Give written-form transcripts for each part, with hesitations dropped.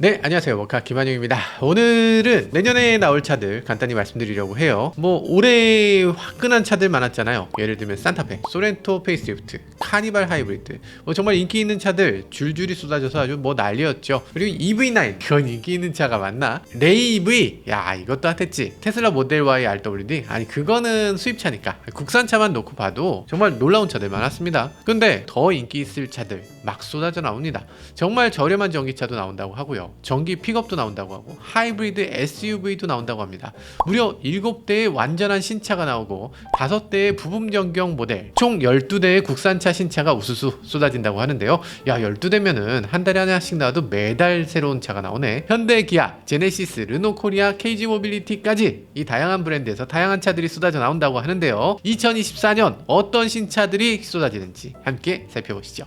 네, 안녕하세요. 모카 김한용입니다. 오늘은 내년에 나올 차들 간단히 말씀드리려고 해요. 뭐 올해 화끈한 차들 많았잖아요. 예를 들면 산타페, 소렌토 페이스리프트, 카니발 하이브리드, 뭐 정말 인기 있는 차들 줄줄이 쏟아져서 아주 뭐 난리였죠. 그리고 EV9, 그건 인기 있는 차가 맞나? 레이 EV, 야 이것도 핫했지. 테슬라 모델 Y RWD, 아니 그거는 수입차니까 국산차만 놓고 봐도 정말 놀라운 차들 많았습니다. 근데 더 인기 있을 차들 막 쏟아져 나옵니다. 정말 저렴한 전기차도 나온다고 하고요. 전기 픽업도 나온다고 하고 하이브리드 SUV도 나온다고 합니다. 무려 7대의 완전한 신차가 나오고 5대의 부품 변경 모델, 총 12대의 국산차 신차가 우수수 쏟아진다고 하는데요. 야 12대면은 한 달에 하나씩 나와도 매달 새로운 차가 나오네. 현대, 기아, 제네시스, 르노 코리아, KG 모빌리티까지 이 다양한 브랜드에서 다양한 차들이 쏟아져 나온다고 하는데요. 2024년 어떤 신차들이 쏟아지는지 함께 살펴보시죠.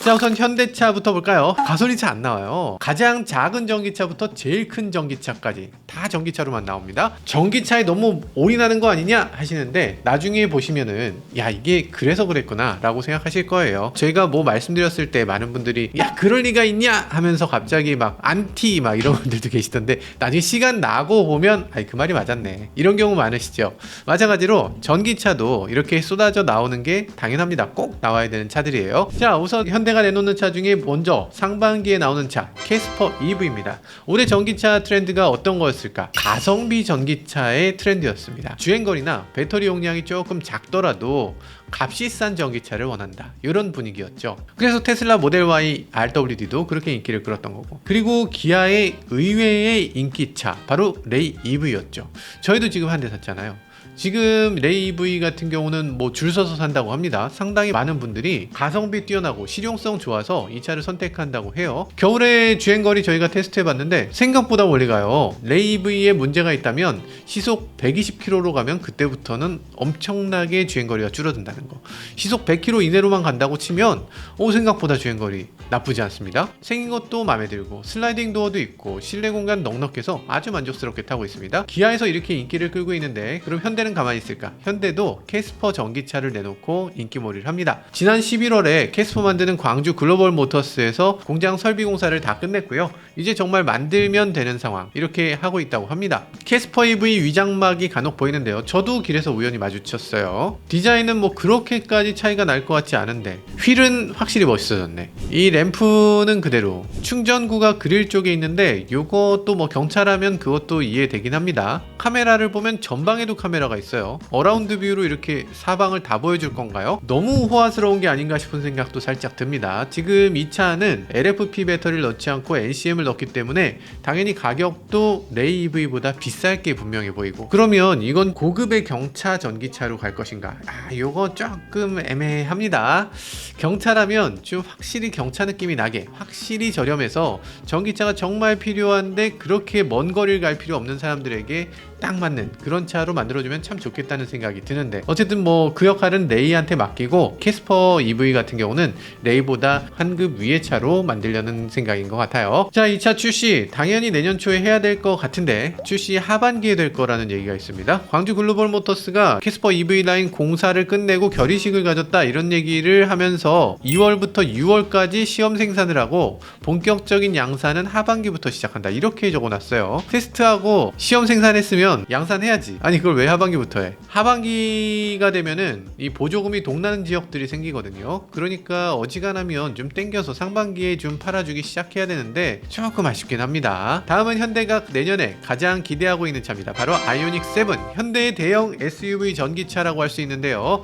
자, 우선 현대차부터 볼까요? 가솔린차 안 나와요. 가장 작은 전기차부터 제일 큰 전기차까지 다 전기차로만 나옵니다. 전기차에 너무 올인하는 거 아니냐 하시는데 나중에 보시면은 야 이게 그래서 그랬구나 라고 생각하실 거예요. 저희가 뭐 말씀드렸을 때 많은 분들이 야 그럴 리가 있냐 하면서 갑자기 막 안티 막 이런 분들도 계시던데 나중에 시간 나고 보면 아이 그 말이 맞았네 이런 경우 많으시죠. 마찬가지로 전기차도 이렇게 쏟아져 나오는 게 당연합니다. 꼭 나와야 되는 차들이에요. 자, 우선 현대가 내놓는 차 중에 먼저 상반기에 나오는 차 캐스퍼 EV입니다. 올해 전기차 트렌드가 어떤 거였을까? 가성비 전기차의 트렌드였습니다. 주행거리나 배터리 용량이 조금 작더라도 값이 싼 전기차를 원한다. 이런 분위기였죠. 그래서 테슬라 모델 Y RWD도 그렇게 인기를 끌었던 거고, 그리고 기아의 의외의 인기차 바로 레이 EV였죠. 저희도 지금 한 대 샀잖아요. 지금 레이 EV 같은 경우는 뭐 줄 서서 산다고 합니다. 상당히 많은 분들이 가성비 뛰어나고 실용성 좋아서 이 차를 선택한다고 해요. 겨울에 주행거리 저희가 테스트 해봤는데 생각보다 멀리 가요. 레이 EV에 문제가 있다면 시속 120km로 가면 그때부터는 엄청나게 주행거리가 줄어든다는 거. 시속 100km 이내로만 간다고 치면 생각보다 주행거리 나쁘지 않습니다. 생긴 것도 마음에 들고 슬라이딩 도어도 있고 실내 공간 넉넉해서 아주 만족스럽게 타고 있습니다. 기아에서 이렇게 인기를 끌고 있는데 그럼 현대는 가만히 있을까? 현대도 캐스퍼 전기차를 내놓고 인기몰이를 합니다. 지난 11월에 캐스퍼 만드는 광주 글로벌 모터스에서 공장 설비 공사를 다 끝냈고요. 이제 정말 만들면 되는 상황 이렇게 하고 있다고 합니다. 캐스퍼 EV 위장막이 간혹 보이는데요. 저도 길에서 우연히 마주쳤어요. 디자인은 뭐 그렇게까지 차이가 날 것 같지 않은데 휠은 확실히 멋있어졌네. 이 램프는 그대로 충전구가 그릴 쪽에 있는데 요것도 뭐 경차라면 그것도 이해되긴 합니다. 카메라를 보면 전방에도 카메라가 있어요. 어라운드 뷰로 이렇게 사방을 다 보여줄 건가요? 너무 호화스러운 게 아닌가 싶은 생각도 살짝 듭니다. 지금 이 차는 LFP 배터리를 넣지 않고 NCM을 넣기 때문에 당연히 가격도 레이 EV보다 비쌀 게 분명해 보이고, 그러면 이건 고급의 경차 전기차로 갈 것인가? 요거 조금 애매합니다. 경차라면 좀 확실히 경차 느낌이 나게 확실히 저렴해서 전기차가 정말 필요한데 그렇게 먼 거리를 갈 필요 없는 사람들에게 딱 맞는 그런 차로 만들어주면 참 좋겠다는 생각이 드는데, 어쨌든 뭐 그 역할은 레이한테 맡기고 캐스퍼 EV 같은 경우는 레이보다 한 급 위의 차로 만들려는 생각인 것 같아요. 자, 이 차 출시 당연히 내년 초에 해야 될 것 같은데 출시 하반기에 될 거라는 얘기가 있습니다. 광주 글로벌 모터스가 캐스퍼 EV 라인 공사를 끝내고 결의식을 가졌다 이런 얘기를 하면서 2월부터 6월까지 시험 생산을 하고 본격적인 양산은 하반기부터 시작한다 이렇게 적어놨어요. 테스트하고 시험 생산했으면 양산해야지. 아니 그걸 왜 하반기부터 해? 하반기가 되면은 이 보조금이 동나는 지역들이 생기거든요. 그러니까 어지간하면 좀 땡겨서 상반기에 좀 팔아주기 시작해야 되는데 조금 아쉽긴 합니다. 다음은 현대가 내년에 가장 기대하고 있는 차입니다. 바로 아이오닉 7, 현대의 대형 SUV 전기차라고 할 수 있는데요.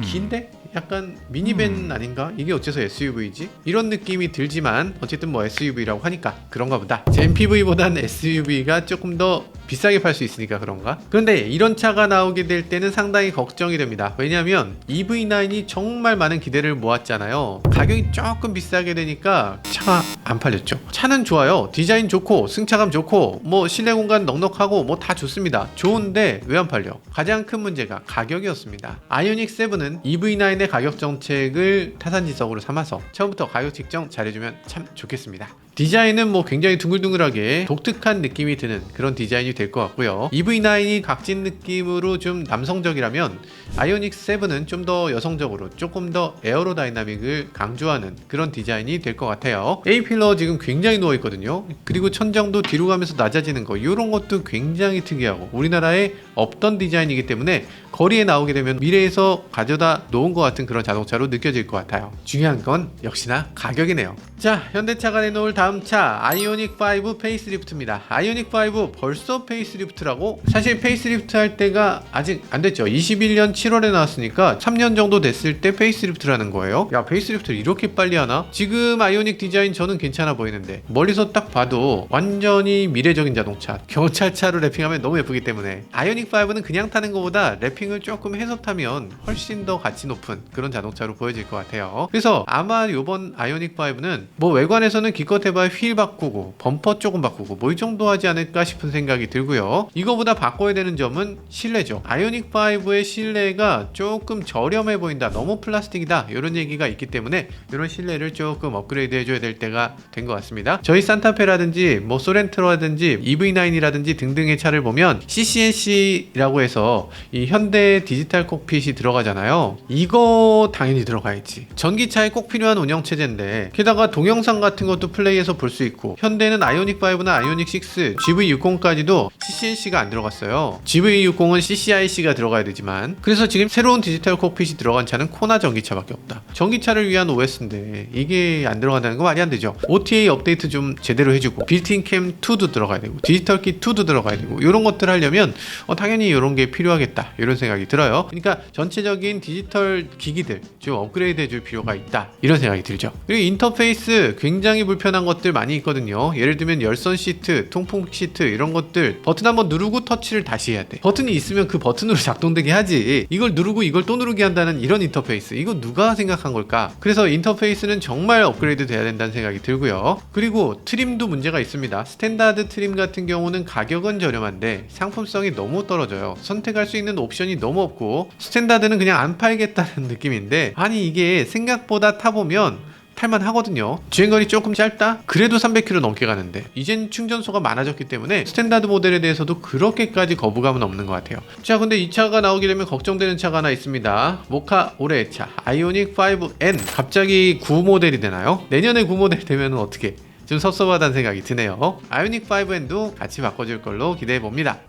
긴데? 약간 미니밴 아닌가? 이게 어째서 SUV지? 이런 느낌이 들지만 어쨌든 뭐 SUV라고 하니까 그런가 보다. MPV보단 SUV가 조금 더 비싸게 팔 수 있으니까 그런가? 그런데 이런 차가 나오게 될 때는 상당히 걱정이 됩니다. 왜냐하면 EV9이 정말 많은 기대를 모았잖아요. 가격이 조금 비싸게 되니까 차가 안 팔렸죠. 차는 좋아요. 디자인 좋고 승차감 좋고 뭐 실내 공간 넉넉하고 뭐 다 좋습니다. 좋은데 왜 안 팔려? 가장 큰 문제가 가격이었습니다. 아이오닉 7은 EV9의 가격 정책을 타산지석으로 삼아서 처음부터 가격 책정 잘해주면 참 좋겠습니다. 디자인은 뭐 굉장히 둥글둥글하게 독특한 느낌이 드는 그런 디자인이 될 것 같고요. EV9이 각진 느낌으로 좀 남성적이라면 아이오닉 7은 좀 더 여성적으로 조금 더 에어로다이나믹을 강조하는 그런 디자인이 될 것 같아요. A필러 지금 굉장히 누워 있거든요. 그리고 천장도 뒤로 가면서 낮아지는 거, 이런 것도 굉장히 특이하고 우리나라에 없던 디자인이기 때문에 거리에 나오게 되면 미래에서 가져다 놓은 것 같은 그런 자동차로 느껴질 것 같아요. 중요한 건 역시나 가격이네요. 자, 현대차가 내놓을 다음 차 아이오닉 5 페이스리프트입니다. 아이오닉 5 벌써 페이스리프트라고? 사실 페이스리프트 할 때가 아직 안 됐죠. 21년 7월에 나왔으니까 3년 정도 됐을 때 페이스리프트라는 거예요. 야, 페이스리프트를 이렇게 빨리 하나? 지금 아이오닉 디자인 저는 괜찮아 보이는데 멀리서 딱 봐도 완전히 미래적인 자동차, 경찰차로 랩핑하면 너무 예쁘기 때문에 아이오닉 5는 그냥 타는 것보다 랩핑을 조금 해서 타면 훨씬 더 가치 높은 그런 자동차로 보여질 것 같아요. 그래서 아마 이번 아이오닉 5는 뭐 외관에서는 기껏 해봐야 휠 바꾸고 범퍼 조금 바꾸고 뭐 이 정도 하지 않을까 싶은 생각이 들고요. 이거보다 바꿔야 되는 점은 실내죠. 아이오닉 5의 실내가 조금 저렴해 보인다, 너무 플라스틱이다, 이런 얘기가 있기 때문에 이런 실내를 조금 업그레이드 해줘야 될 때가 된 것 같습니다. 저희 산타페라든지 뭐 소렌토라든지 EV9이라든지 등등의 차를 보면 CCNC라고 해서 이 현대 디지털 콕핏이 들어가잖아요. 이거 당연히 들어가야지. 전기차에 꼭 필요한 운영체제인데, 게다가 동영상 같은 것도 플레이해서 볼 수 있고, 현대는 아이오닉 5나 아이오닉 6, GV60까지도 CCNC가 안 들어갔어요. GV60은 CCIC가 들어가야 되지만, 그래서 지금 새로운 디지털 콕핏이 들어간 차는 코나 전기차밖에 없다. 전기차를 위한 OS인데 이게 안 들어간다는 거 말이 안 되죠. OTA 업데이트 좀 제대로 해주고, 빌트인 캠 2도 들어가야 되고, 디지털 키 2도 들어가야 되고, 이런 것들 하려면 당연히 이런 게 필요하겠다, 이런 생각이 들어요. 그러니까 전체적인 디지털 기기들 좀 업그레이드 해줄 필요가 있다, 이런 생각이 들죠. 그리고 인터페이스 굉장히 불편한 것들 많이 있거든요. 예를 들면 열선 시트, 통풍 시트, 이런 것들 버튼 한번 누르고 터치를 다시 해야 돼. 버튼이 있으면 그 버튼으로 작동되게 하지, 이걸 누르고 이걸 또 누르게 한다는 이런 인터페이스, 이거 누가 생각한 걸까? 그래서 인터페이스는 정말 업그레이드 돼야 된다는 생각이 들고요. 그리고 트림도 문제가 있습니다. 스탠다드 트림 같은 경우는 가격은 저렴한데 상품성이 너무 떨어져요. 선택할 수 있는 옵션이 너무 없고, 스탠다드는 그냥 안 팔겠다는 느낌인데, 아니 이게 생각보다 타보면 탈만 하거든요. 주행거리 조금 짧다? 그래도 300km 넘게 가는데, 이젠 충전소가 많아졌기 때문에 스탠다드 모델에 대해서도 그렇게까지 거부감은 없는 것 같아요. 자, 근데 이 차가 나오게 되면 걱정되는 차가 하나 있습니다. 모카 올해의 차 아이오닉 5N 갑자기 9 모델이 되나요? 내년에 9 모델 되면 어떻게, 좀 섭섭하다는 생각이 드네요. 아이오닉 5N도 같이 바꿔줄 걸로 기대해봅니다.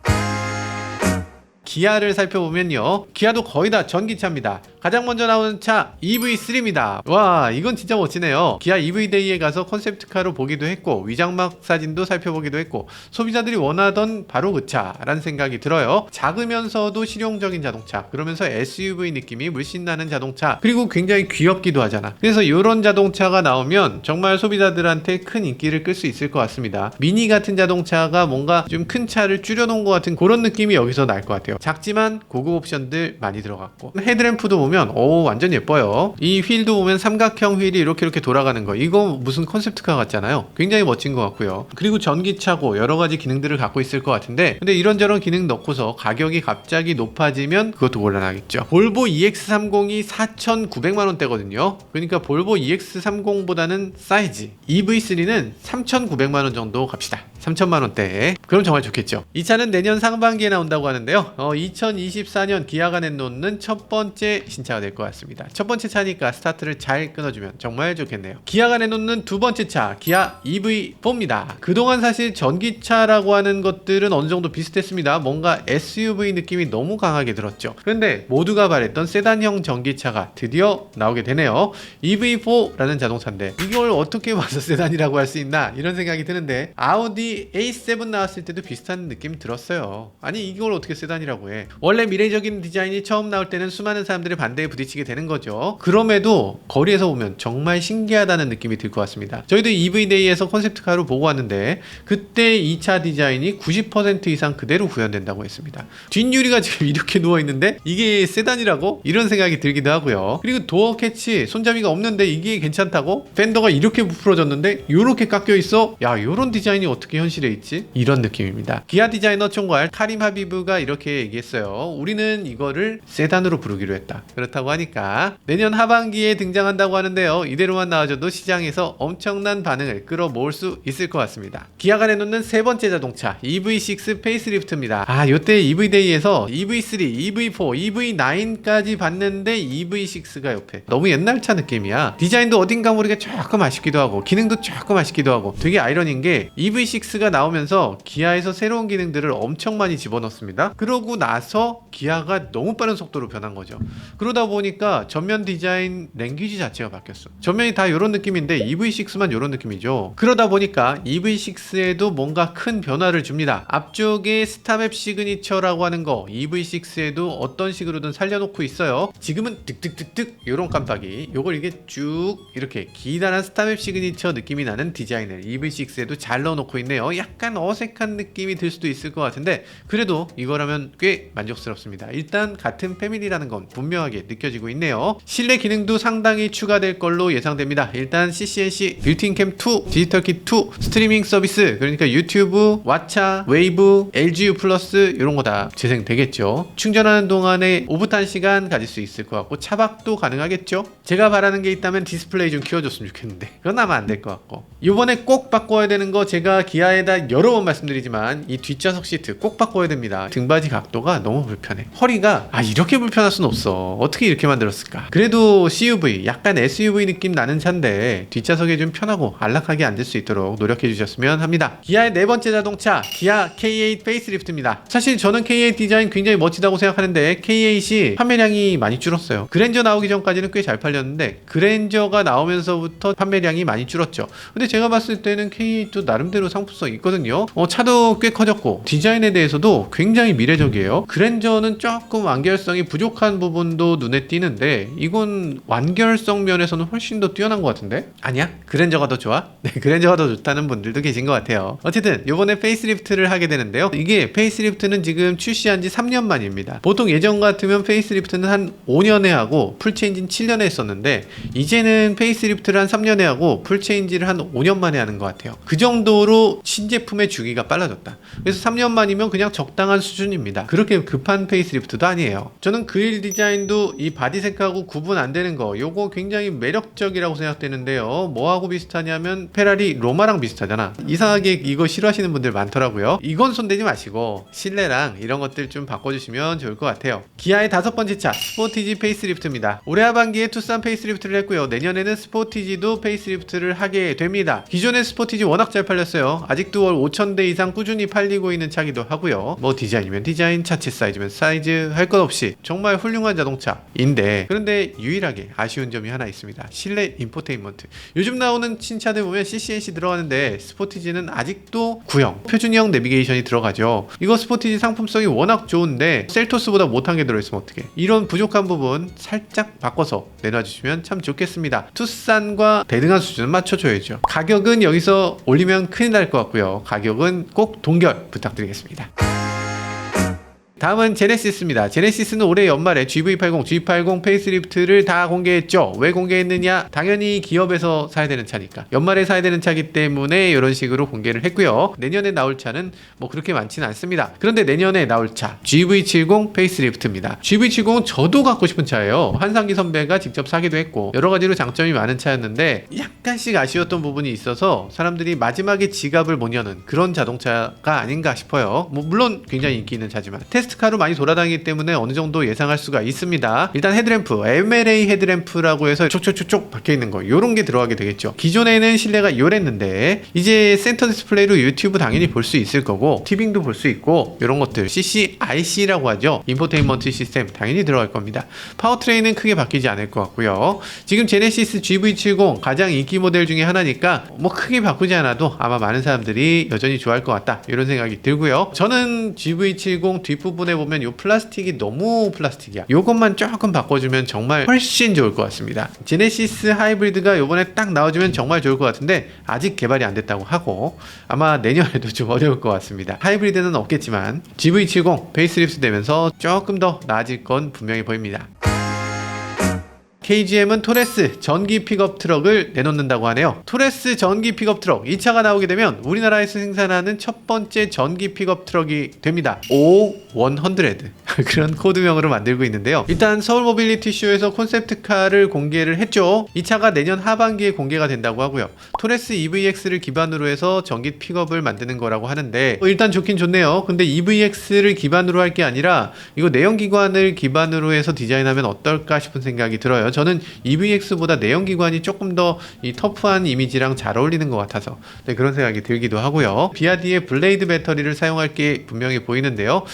기아를 살펴보면요, 기아도 거의 다 전기차입니다. 가장 먼저 나오는 차 EV3입니다. 와, 이건 진짜 멋지네요. 기아 EV데이에 가서 컨셉트카로 보기도 했고, 위장막 사진도 살펴보기도 했고, 소비자들이 원하던 바로 그 차라는 생각이 들어요. 작으면서도 실용적인 자동차, 그러면서 SUV 느낌이 물씬 나는 자동차, 그리고 굉장히 귀엽기도 하잖아. 그래서 이런 자동차가 나오면 정말 소비자들한테 큰 인기를 끌 수 있을 것 같습니다. 미니 같은 자동차가 뭔가 좀 큰 차를 줄여놓은 것 같은 그런 느낌이 여기서 날 것 같아요. 작지만 고급 옵션들 많이 들어갔고, 헤드램프도 보면 완전 예뻐요. 이 휠도 보면 삼각형 휠이 이렇게 돌아가는 거, 이거 무슨 컨셉트카 같잖아요. 굉장히 멋진 것 같고요. 그리고 전기차고 여러가지 기능들을 갖고 있을 것 같은데, 근데 이런저런 기능 넣고서 가격이 갑자기 높아지면 그것도 곤란하겠죠. 볼보 EX30이 4,900만원대거든요 그러니까 볼보 EX30보다는 싸이지. EV3는 3,900만원 정도 갑시다. 3,000만원대. 그럼 정말 좋겠죠. 이 차는 내년 상반기에 나온다고 하는데요, 2024년 기아가 내놓는 첫 번째 신차가 될 것 같습니다. 첫 번째 차니까 스타트를 잘 끊어주면 정말 좋겠네요. 기아가 내놓는 두 번째 차, 기아 EV4입니다. 그동안 사실 전기차라고 하는 것들은 어느 정도 비슷했습니다. 뭔가 SUV 느낌이 너무 강하게 들었죠. 그런데 모두가 바랬던 세단형 전기차가 드디어 나오게 되네요. EV4라는 자동차인데 이걸 어떻게 봐서 세단이라고 할 수 있나, 이런 생각이 드는데, 아우디 A7 나왔을 때도 비슷한 느낌 들었어요. 아니 이걸 어떻게 세단이라고 해. 원래 미래적인 디자인이 처음 나올 때는 수많은 사람들의 반대에 부딪히게 되는 거죠. 그럼에도 거리에서 보면 정말 신기하다는 느낌이 들 것 같습니다. 저희도 EV데이에서 컨셉트카로 보고 왔는데, 그때 이 차 디자인이 90% 이상 그대로 구현된다고 했습니다. 뒷유리가 지금 이렇게 누워있는데 이게 세단이라고? 이런 생각이 들기도 하고요. 그리고 도어 캐치, 손잡이가 없는데 이게 괜찮다고? 팬더가 이렇게 부풀어졌는데 이렇게 깎여있어? 야, 이런 디자인이 어떻게 현실에 있지? 이런 느낌입니다. 기아 디자이너 총괄 카림 하비브가 이렇게 얘기했어요. 우리는 이거를 세단으로 부르기로 했다. 그렇다고 하니까 내년 하반기에 등장한다고 하는데요. 이대로만 나와줘도 시장에서 엄청난 반응을 끌어모을 수 있을 것 같습니다. 기아가 내놓는 세 번째 자동차 EV6 페이스리프트입니다. 요때 EV데이에서 EV3, EV4, EV9까지 봤는데 EV6가 옆에 너무 옛날 차 느낌이야. 디자인도 어딘가 모르게 조금 아쉽기도 하고 기능도 조금 아쉽기도 하고 되게 아이러니인 게 EV6가 나오면서 기아에서 새로운 기능들을 엄청 많이 집어넣습니다. 그러고 나서 기아가 너무 빠른 속도로 변한 거죠. 그러다 보니까 전면 디자인 랭귀지 자체가 바뀌었어. 전면이 다 이런 느낌인데 EV6만 이런 느낌이죠. 그러다 보니까 EV6에도 뭔가 큰 변화를 줍니다. 앞쪽에 스타맵 시그니처라고 하는 거 EV6에도 어떤 식으로든 살려놓고 있어요. 지금은 득득득득 이런 깜빡이, 요걸 이게 쭉 이렇게 기다란 스타맵 시그니처 느낌이 나는 디자인을 EV6에도 잘 넣어놓고 있네요. 약간 어색한 느낌이 들 수도 있을 것 같은데 그래도 이거라면 꽤 만족스럽습니다. 일단 같은 패밀리라는 건 분명하게 느껴지고 있네요. 실내 기능도 상당히 추가될 걸로 예상됩니다. 일단 CCNC 빌트인 캠2, 디지털키2, 스트리밍 서비스, 그러니까 유튜브, 왓챠, 웨이브, LGU 플러스 이런 거 다 재생되겠죠. 충전하는 동안에 오붓한 시간 가질 수 있을 것 같고 차박도 가능하겠죠. 제가 바라는 게 있다면 디스플레이 좀 키워줬으면 좋겠는데 그건 아마 안 될 것 같고, 이번에 꼭 바꿔야 되는 거 제가 기아에다 여러 번 말씀드리지만 이 뒷좌석 시트 꼭 바꿔야 됩니다. 등받이 각도가 너무 불편해. 허리가 이렇게 불편할 순 없어. 어떻게 이렇게 만들었을까. 그래도 CUV, 약간 SUV 느낌 나는 차인데 뒷좌석에 좀 편하고 안락하게 앉을 수 있도록 노력해 주셨으면 합니다. 기아의 네 번째 자동차 기아 K8 페이스리프트입니다. 사실 저는 K8 디자인 굉장히 멋지다고 생각하는데 K8이 판매량이 많이 줄었어요. 그랜저 나오기 전까지는 꽤 잘 팔렸는데 그랜저가 나오면서부터 판매량이 많이 줄었죠. 근데 제가 봤을 때는 K8도 나름대로 상품성이 있거든요. 차도 꽤 커졌고 디자인에 대해서도 굉장히 미래적이에요. 그랜저는 조금 완결성이 부족한 부분도 눈에 띄는데 이건 완결성 면에서는 훨씬 더 뛰어난 것 같은데? 아니야? 그랜저가 더 좋아? 네, 그랜저가 더 좋다는 분들도 계신 것 같아요. 어쨌든 이번에 페이스리프트를 하게 되는데요. 이게 페이스리프트는 지금 출시한 지 3년 만입니다. 보통 예전 같으면 페이스리프트는 한 5년에 하고 풀체인지는 7년에 했었는데 이제는 페이스리프트를 한 3년에 하고 풀체인지를 한 5년 만에 하는 것 같아요. 그 정도로 신제품의 주기가 빨라졌다. 그래서 3년 만이면 그냥 적당한 수준입니다. 그렇게 급한 페이스리프트도 아니에요. 저는 그릴 디자인도 이 바디색하고 구분 안 되는 거 요거 굉장히 매력적이라고 생각되는데요. 뭐하고 비슷하냐면 페라리 로마랑 비슷하잖아. 이상하게 이거 싫어하시는 분들 많더라고요. 이건 손대지 마시고 실내랑 이런 것들 좀 바꿔주시면 좋을 것 같아요. 기아의 다섯 번째 차 스포티지 페이스리프트입니다. 올해 하반기에 투싼 페이스리프트를 했고요. 내년에는 스포티지도 페이스리프트를 하게 됩니다. 기존의 스포티지 워낙 잘 팔렸어요. 아직도 월 5,000대 이상 꾸준히 팔리고 있는 차기도 하고요. 뭐 디자인이면 디자인, 차체 사이즈면 사이즈 할 것 없이 정말 훌륭한 자동차인데 그런데 유일하게 아쉬운 점이 하나 있습니다. 실내 인포테인먼트. 요즘 나오는 신차들 보면 CCNC 들어가는데 스포티지는 아직도 구형, 표준형 내비게이션이 들어가죠. 이거 스포티지 상품성이 워낙 좋은데 셀토스보다 못한 게 들어있으면 어떡해. 이런 부족한 부분 살짝 바꿔서 내놔주시면 참 좋겠습니다. 투싼과 대등한 수준을 맞춰줘야죠. 가격은 여기서 올리면 큰일 날 것 같고요. 가격은 꼭 동결 부탁드리겠습니다. 다음은 제네시스입니다. 제네시스는 올해 연말에 GV80, G80 페이스리프트를 다 공개했죠. 왜 공개했느냐? 당연히 기업에서 사야 되는 차니까. 연말에 사야 되는 차기 때문에 이런 식으로 공개를 했고요. 내년에 나올 차는 뭐 그렇게 많지는 않습니다. 그런데 내년에 나올 차 GV70 페이스리프트입니다. GV70은 저도 갖고 싶은 차예요. 한상기 선배가 직접 사기도 했고 여러 가지로 장점이 많은 차였는데 약간씩 아쉬웠던 부분이 있어서 사람들이 마지막에 지갑을 못 여는 그런 자동차가 아닌가 싶어요. 뭐 물론 굉장히 인기 있는 차지만 테스트카로 많이 돌아다니기 때문에 어느 정도 예상할 수가 있습니다. 일단 헤드램프, MLA 헤드램프라고 해서 촉촉촉촉 박혀있는 거 요런 게 들어가게 되겠죠. 기존에는 실내가 요랬는데 이제 센터 디스플레이로 유튜브 당연히 볼 수 있을 거고 티빙도 볼 수 있고 이런 것들 CCIC라고 하죠. 인포테인먼트 시스템 당연히 들어갈 겁니다. 파워트레인은 크게 바뀌지 않을 것 같고요. 지금 제네시스 GV70 가장 인기 모델 중에 하나니까 뭐 크게 바꾸지 않아도 아마 많은 사람들이 여전히 좋아할 것 같다 이런 생각이 들고요. 저는 GV70 뒷부분에 보면 이 플라스틱이 너무 플라스틱이야. 이것만 조금 바꿔주면 정말 훨씬 좋을 것 같습니다. 제네시스 하이브리드가 이번에 딱 나와주면 정말 좋을 것 같은데 아직 개발이 안 됐다고 하고 아마 내년에도 좀 어려울 것 같습니다. 하이브리드는 없겠지만 GV70 페이스리프트 되면서 조금 더 나아질 건 분명히 보입니다. KGM은 토레스 전기 픽업 트럭을 내놓는다고 하네요. 토레스 전기 픽업 트럭, 이 차가 나오게 되면 우리나라에서 생산하는 첫 번째 전기 픽업 트럭이 됩니다. O100 그런 코드명으로 만들고 있는데요. 일단 서울 모빌리티 쇼에서 콘셉트카를 공개를 했죠. 이 차가 내년 하반기에 공개가 된다고 하고요. 토레스 EVX를 기반으로 해서 전기 픽업을 만드는 거라고 하는데 일단 좋긴 좋네요. 근데 EVX를 기반으로 할 게 아니라 이거 내연기관을 기반으로 해서 디자인하면 어떨까 싶은 생각이 들어요. 저는 EVX보다 내연기관이 조금 더 이 터프한 이미지랑 잘 어울리는 것 같아서 그런 생각이 들기도 하고요. 비아디의 블레이드 배터리를 사용할 게 분명히 보이는데요.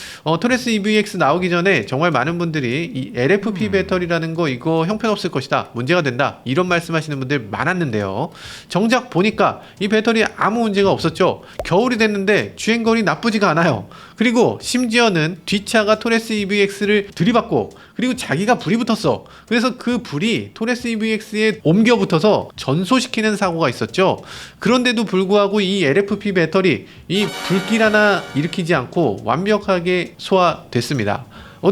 토레스 EVX 나오기 전에 정말 많은 분들이 이 LFP 배터리라는 거 이거 형편없을 것이다, 문제가 된다, 이런 말씀하시는 분들 많았는데요. 정작 보니까 이 배터리 아무 문제가 없었죠. 겨울이 됐는데 주행거리 나쁘지가 않아요. 그리고 심지어는 뒷차가 토레스 EVX를 들이받고 그리고 자기가 불이 붙었어. 그래서 그 불이 토레스 EVX에 옮겨 붙어서 전소시키는 사고가 있었죠. 그런데도 불구하고 이 LFP 배터리 이 불길 하나 일으키지 않고 완벽하게 소화됐습니다.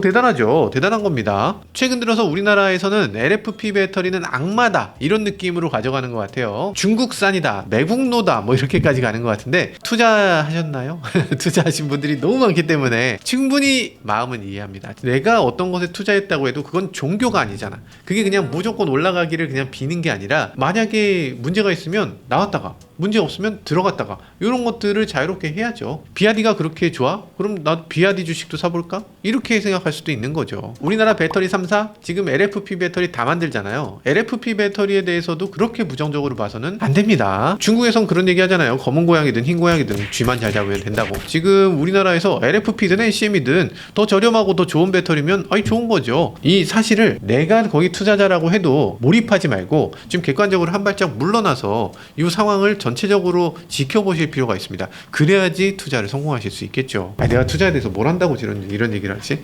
대단하죠. 대단한 겁니다. 최근 들어서 우리나라에서는 LFP 배터리는 악마다 이런 느낌으로 가져가는 것 같아요. 중국산이다, 매국노다 뭐 이렇게까지 가는 것 같은데 투자하셨나요? 투자하신 분들이 너무 많기 때문에 충분히 마음은 이해합니다. 내가 어떤 것에 투자했다고 해도 그건 종교가 아니잖아. 그게 그냥 무조건 올라가기를 그냥 비는 게 아니라 만약에 문제가 있으면 나왔다가 문제 없으면 들어갔다가 이런 것들을 자유롭게 해야죠. 비아디가 그렇게 좋아? 그럼 나도 비아디 주식도 사볼까? 이렇게 생각할 수도 있는 거죠. 우리나라 배터리 3사 지금 LFP 배터리 다 만들잖아요. LFP 배터리에 대해서도 그렇게 부정적으로 봐서는 안 됩니다. 중국에선 그런 얘기 하잖아요. 검은 고양이든 흰 고양이든 쥐만 잘 잡으면 된다고. 지금 우리나라에서 LFP든 NCM이든 더 저렴하고 더 좋은 배터리면 좋은 거죠. 이 사실을 내가 거기 투자자라고 해도 몰입하지 말고 좀 객관적으로 한 발짝 물러나서 이 상황을 전체적으로 지켜보실 필요가 있습니다. 그래야지 투자를 성공하실 수 있겠죠. 내가 투자에 대해서 뭘 한다고 이런 얘기를 하지?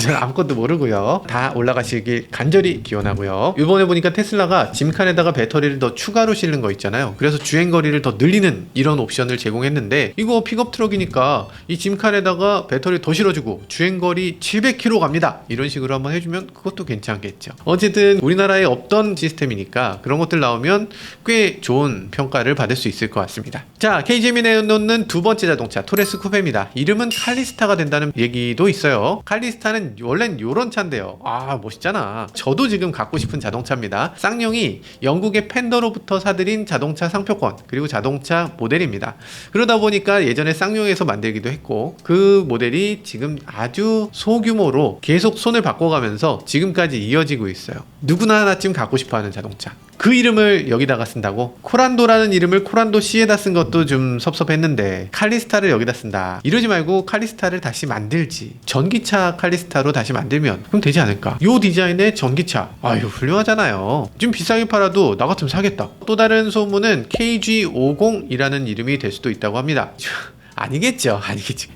저는 아무것도 모르고요. 다 올라가시길 간절히 기원하고요. 이번에 보니까 테슬라가 짐칸에다가 배터리를 더 추가로 실는 거 있잖아요. 그래서 주행거리를 더 늘리는 이런 옵션을 제공했는데 이거 픽업 트럭이니까 이 짐칸에다가 배터리 더 실어주고 주행거리 700km 갑니다. 이런 식으로 한번 해주면 그것도 괜찮겠죠. 어쨌든 우리나라에 없던 시스템이니까 그런 것들 나오면 꽤 좋은 평가를 받을 수 있을 것 같습니다. 자, KGM이 내놓는 두 번째 자동차 토레스 쿠페입니다. 이름은 칼리스타가 된다는 얘기도 있어요. 칼리스타는 원래는 요런 차인데요. 멋있잖아. 저도 지금 갖고 싶은 자동차입니다. 쌍용이 영국의 팬더로부터 사들인 자동차 상표권 그리고 자동차 모델입니다. 그러다 보니까 예전에 쌍용에서 만들기도 했고 그 모델이 지금 아주 소규모로 계속 손을 바꿔가면서 지금까지 이어지고 있어요. 누구나 하나쯤 갖고 싶어하는 자동차. 그 이름을 여기다가 쓴다고? 코란도라는 이름을 코란도 C에다 쓴 것도 좀 섭섭했는데 칼리스타를 여기다 쓴다. 이러지 말고 칼리스타를 다시 만들지. 전기차 칼리스타로 다시 만들면 그럼 되지 않을까? 요 디자인의 전기차. 훌륭하잖아요. 좀 비싸게 팔아도 나 같으면 사겠다. 또 다른 소문은 KG50이라는 이름이 될 수도 있다고 합니다. 아니겠죠.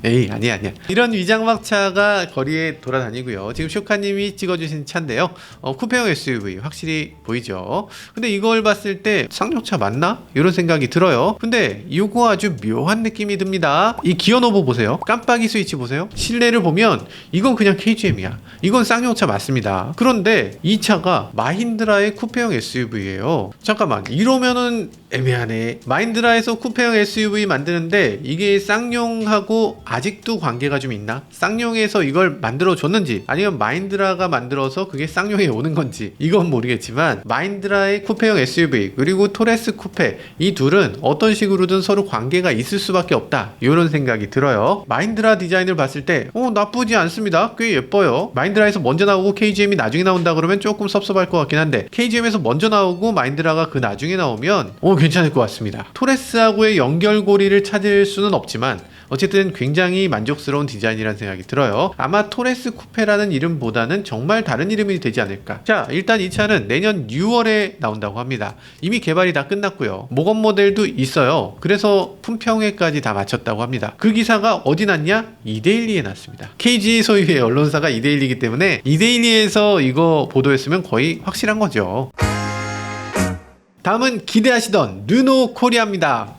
에이, 아니야. 이런 위장막차가 거리에 돌아다니고요. 지금 쇼카님이 찍어주신 차인데요. 쿠페형 SUV 확실히 보이죠. 근데 이걸 봤을 때 쌍용차 맞나? 이런 생각이 들어요. 근데 이거 아주 묘한 느낌이 듭니다. 이 기어 노브 보세요. 깜빡이 스위치 보세요. 실내를 보면 이건 그냥 KGM이야. 이건 쌍용차 맞습니다. 그런데 이 차가 마힌드라의 쿠페형 SUV예요. 잠깐만, 이러면은 애매하네. 마힌드라에서 쿠페형 SUV 만드는데 이게 쌍용하고 아직도 관계가 좀 있나? 쌍용에서 이걸 만들어 줬는지 아니면 마힌드라가 만들어서 그게 쌍용에 오는 건지 이건 모르겠지만 마힌드라의 쿠페형 SUV 그리고 토레스 쿠페 이 둘은 어떤 식으로든 서로 관계가 있을 수밖에 없다, 이런 생각이 들어요. 마힌드라 디자인을 봤을 때 나쁘지 않습니다. 꽤 예뻐요. 마힌드라에서 먼저 나오고 KGM이 나중에 나온다 그러면 조금 섭섭할 것 같긴 한데 KGM에서 먼저 나오고 마힌드라가 그 나중에 나오면 괜찮을 것 같습니다. 토레스하고의 연결고리를 찾을 수는 없지만 어쨌든 굉장히 만족스러운 디자인이라는 생각이 들어요. 아마 토레스 쿠페라는 이름보다는 정말 다른 이름이 되지 않을까. 자, 일단 이 차는 내년 6월에 나온다고 합니다. 이미 개발이 다 끝났고요. 모건 모델도 있어요. 그래서 품평회까지 다 마쳤다고 합니다. 그 기사가 어디 났냐? 이데일리에 났습니다. KG 소유의 언론사가 이데일리이기 때문에 이데일리에서 이거 보도했으면 거의 확실한 거죠. 다음은 기대하시던 르노 코리아입니다.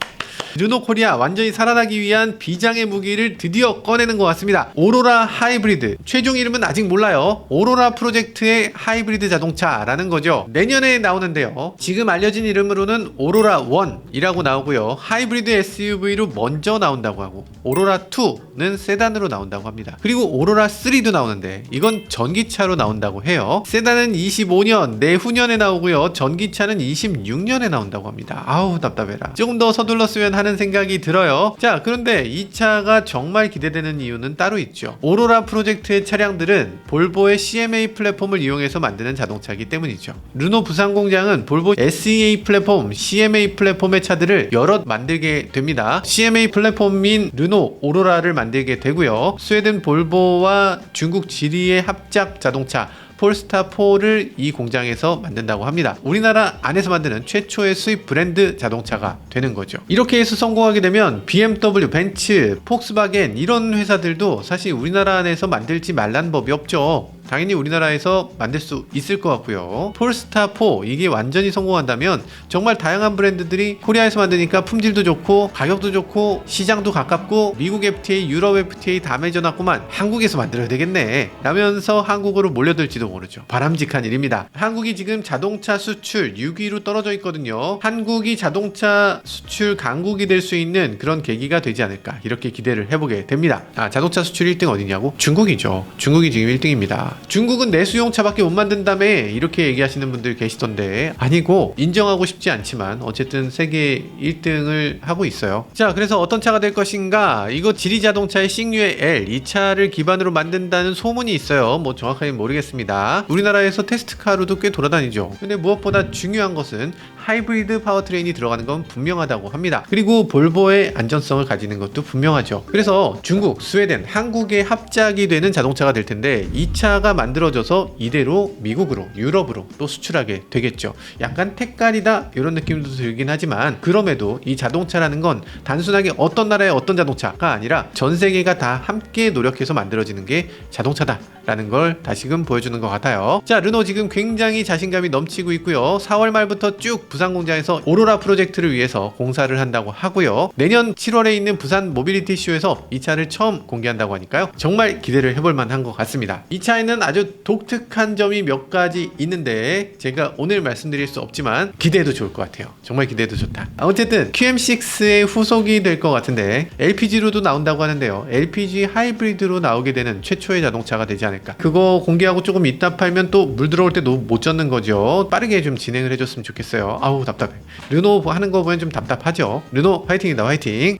르노 코리아 완전히 살아나기 위한 비장의 무기를 드디어 꺼내는 것 같습니다. 오로라 하이브리드, 최종 이름은 아직 몰라요. 오로라 프로젝트의 하이브리드 자동차라는 거죠. 내년에 나오는데요. 지금 알려진 이름으로는 오로라 1이라고 나오고요. 하이브리드 SUV로 먼저 나온다고 하고, 오로라 2는 세단으로 나온다고 합니다. 그리고 오로라 3도 나오는데 이건 전기차로 나온다고 해요. 세단은 25년 내후년에 나오고요. 전기차는 26년에 나온다고 합니다. 아우 답답해라. 조금 더 서둘렀으면 하는 생각이 들어요. 자, 그런데 이 차가 정말 기대되는 이유는 따로 있죠. 오로라 프로젝트의 차량들은 볼보의 CMA 플랫폼을 이용해서 만드는 자동차이기 때문이죠. 르노 부산 공장은 볼보 SEA 플랫폼, CMA 플랫폼의 차들을 여럿 만들게 됩니다. CMA 플랫폼인 르노 오로라를 만들게 되고요. 스웨덴 볼보와 중국 지리의 합작 자동차 폴스타4를 이 공장에서 만든다고 합니다. 우리나라 안에서 만드는 최초의 수입 브랜드 자동차가 되는 거죠. 이렇게 해서 성공하게 되면 BMW, 벤츠, 폭스바겐 이런 회사들도 사실 우리나라 안에서 만들지 말라는 법이 없죠. 당연히 우리나라에서 만들 수 있을 것 같고요. 폴스타4 이게 완전히 성공한다면 정말 다양한 브랜드들이 코리아에서 만드니까 품질도 좋고 가격도 좋고 시장도 가깝고 미국 FTA, 유럽 FTA 다 맺어놨구만, 한국에서 만들어야 되겠네 라면서 한국으로 몰려들지도 모르죠. 바람직한 일입니다. 한국이 지금 자동차 수출 6위로 떨어져 있거든요. 한국이 자동차 수출 강국이 될 수 있는 그런 계기가 되지 않을까 이렇게 기대를 해보게 됩니다. 자동차 수출 1등 어디냐고? 중국이죠. 중국이 지금 1등입니다. 중국은 내수용차밖에 못 만든다며 이렇게 얘기하시는 분들 계시던데 아니고, 인정하고 싶지 않지만 어쨌든 세계 1등을 하고 있어요. 자, 그래서 어떤 차가 될 것인가? 이거 지리자동차의 싱유의 L, 이 차를 기반으로 만든다는 소문이 있어요. 뭐 정확하게 모르겠습니다. 우리나라에서 테스트카로도 꽤 돌아다니죠. 근데 무엇보다 중요한 것은 하이브리드 파워트레인이 들어가는 건 분명하다고 합니다. 그리고 볼보의 안전성을 가지는 것도 분명하죠. 그래서 중국, 스웨덴, 한국의 합작이 되는 자동차가 될 텐데 이 차가 만들어져서 이대로 미국으로, 유럽으로 또 수출하게 되겠죠. 약간 택깔이다 이런 느낌도 들긴 하지만, 그럼에도 이 자동차라는 건 단순하게 어떤 나라의 어떤 자동차가 아니라 전 세계가 다 함께 노력해서 만들어지는 게 자동차다 라는 걸 다시금 보여주는 것 같아요. 자, 르노 지금 굉장히 자신감이 넘치고 있고요. 4월 말부터 쭉 부산 공장에서 오로라 프로젝트를 위해서 공사를 한다고 하고요. 내년 7월에 있는 부산 모빌리티 쇼에서 이 차를 처음 공개한다고 하니까요. 정말 기대를 해볼 만한 것 같습니다. 이 차에는 아주 독특한 점이 몇 가지 있는데 제가 오늘 말씀드릴 수 없지만 기대해도 좋을 것 같아요. 정말 기대해도 좋다. 어쨌든 QM6의 후속이 될 것 같은데 LPG로도 나온다고 하는데요. LPG 하이브리드로 나오게 되는 최초의 자동차가 되지 않을까. 그거 공개하고 조금 이따 팔면 또 물 들어올 때 못 젓는 거죠. 빠르게 좀 진행을 해줬으면 좋겠어요. 아우 답답해. 르노 하는 거 보면 좀 답답하죠. 르노 화이팅이다, 화이팅.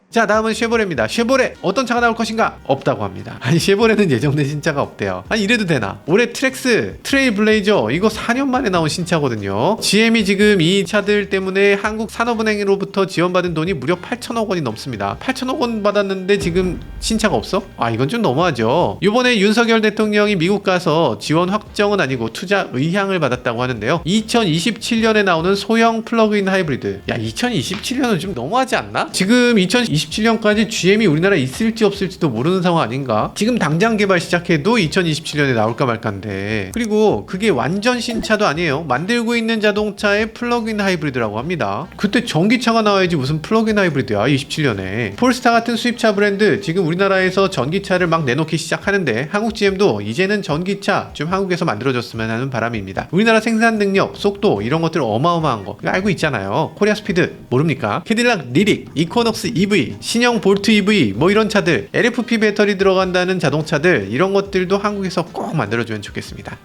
자, 다음은 쉐보레입니다. 쉐보레 어떤 차가 나올 것인가? 없다고 합니다. 아니, 쉐보레는 예정된 신차가 없대요. 아니, 이래도 되나? 올해 트랙스, 트레일블레이저 이거 4년 만에 나온 신차거든요. GM이 지금 이 차들 때문에 한국 산업은행으로부터 지원받은 돈이 무려 8천억 원이 넘습니다. 8천억 원 받았는데 지금 신차가 없어? 이건 좀 너무하죠. 이번에 윤석열 대통령이 미국 가서 지원 확정은 아니고 투자 의향을 받았다고 하는데요. 2027년에 나오는 소형 플러그인 하이브리드. 야, 2027년은 좀 너무하지 않나? 지금 2027년까지 GM이 우리나라에 있을지 없을지도 모르는 상황 아닌가? 지금 당장 개발 시작해도 2027년에 나올까 말까인데. 그리고 그게 완전 신차도 아니에요. 만들고 있는 자동차의 플러그인 하이브리드라고 합니다. 그때 전기차가 나와야지 무슨 플러그인 하이브리드야 27년에. 폴스타 같은 수입차 브랜드 지금 우리나라에서 전기차를 막 내놓기 시작하는데 한국 GM도 이제는 전기차 좀 한국에서 만들어졌으면 하는 바람입니다. 우리나라 생산 능력, 속도 이런 것들 어마어마한 거 알고 있잖아요. 코리아 스피드 모릅니까? 캐딜락 리릭, 이코넉스 EV, 신형 볼트 EV 뭐 이런 차들, LFP 배터리 들어간다는 자동차들 이런 것들도 한국에서 꼭 만들어주면 좋겠습니다.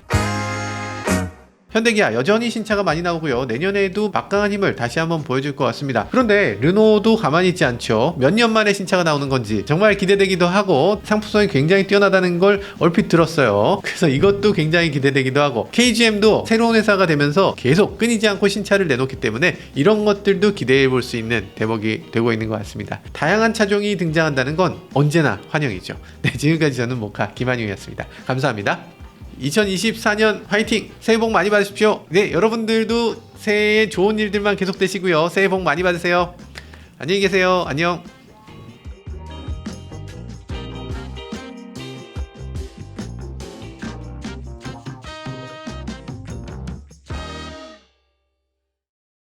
현대기아 여전히 신차가 많이 나오고요. 내년에도 막강한 힘을 다시 한번 보여줄 것 같습니다. 그런데 르노도 가만히 있지 않죠. 몇 년 만에 신차가 나오는 건지 정말 기대되기도 하고 상품성이 굉장히 뛰어나다는 걸 얼핏 들었어요. 그래서 이것도 굉장히 기대되기도 하고, KGM도 새로운 회사가 되면서 계속 끊이지 않고 신차를 내놓기 때문에 이런 것들도 기대해 볼 수 있는 대목이 되고 있는 것 같습니다. 다양한 차종이 등장한다는 건 언제나 환영이죠. 네, 지금까지 저는 모카 김한용이었습니다. 감사합니다. 2024년 화이팅! 새해 복 많이 받으십시오. 네, 여러분들도 새해에 좋은 일들만 계속 되시고요. 새해 복 많이 받으세요. 안녕히 계세요. 안녕.